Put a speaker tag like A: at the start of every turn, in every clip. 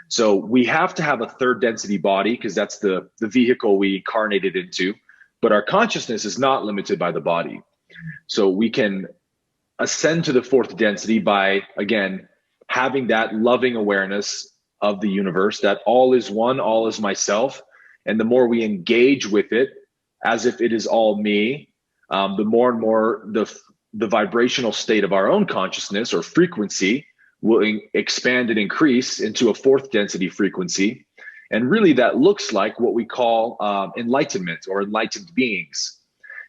A: So we have to have a third density body because that's the vehicle we incarnated into. But our consciousness is not limited by the body. So we can ascend to the fourth density by, again, having that loving awareness of the universe, that all is one, all is myself. And the more we engage with it as if it is all me, the more and more the vibrational state of our own consciousness or frequency will expand and increase into a fourth density frequency. And really that looks like what we call enlightenment or enlightened beings.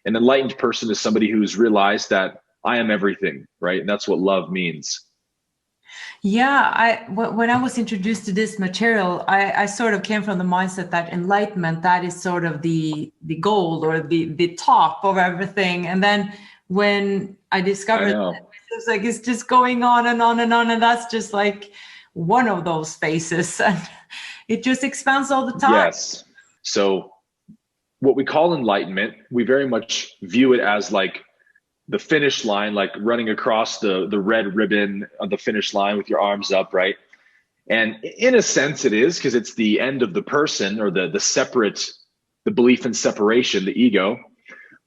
A: An enlightened person is somebody who's realized that I am everything, right? And that's what love means.
B: Yeah, when I was introduced to this material, I sort of came from the mindset that enlightenment, that is sort of the goal or the top of everything. And then when I discovered that, it's like it's just going on and on and on, and that's just like one of those spaces, and it just expands all the time.
A: Yes. So what we call enlightenment, we very much view it as like the finish line, like running across the red ribbon of the finish line with your arms up, right? And in a sense it is, because it's the end of the person or the belief in separation, the ego.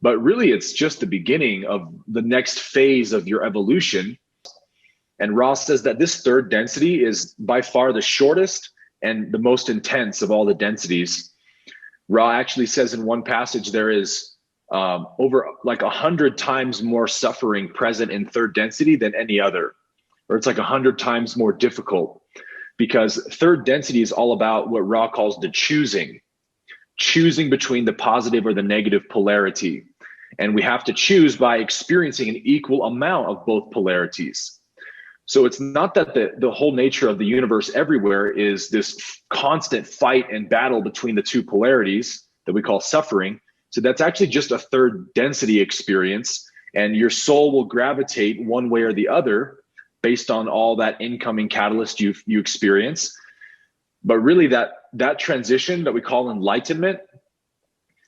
A: But really it's just the beginning of the next phase of your evolution. And Ross says that this third density is by far the shortest and the most intense of all the densities. Ra actually says in one passage there is over like 100 times more suffering present in third density than any other, or it's like 100 times more difficult, because third density is all about what Ra calls the choosing between the positive or the negative polarity. And we have to choose by experiencing an equal amount of both polarities. So it's not that the whole nature of the universe everywhere is this constant fight and battle between the two polarities that we call suffering. So that's actually just a third density experience, and your soul will gravitate one way or the other based on all that incoming catalyst you experience. But really that transition that we call enlightenment,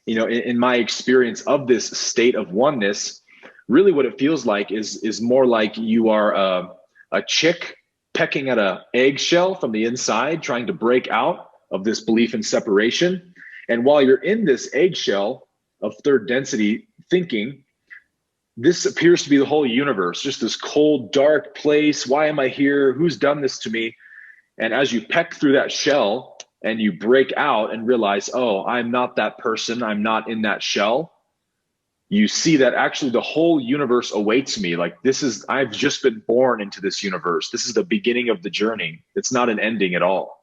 A: you know, in my experience of this state of oneness, really what it feels like is more like you are a chick pecking at an eggshell from the inside, trying to break out of this belief in separation. And while you're in this eggshell of third density thinking, this appears to be the whole universe, just this cold, dark place. Why am I here? Who's done this to me? And as you peck through that shell and you break out and realize, oh, I'm not that person, I'm not in that shell, you see that actually the whole universe awaits me. Like I've just been born into this universe. This is the beginning of the journey. It's not an ending at all.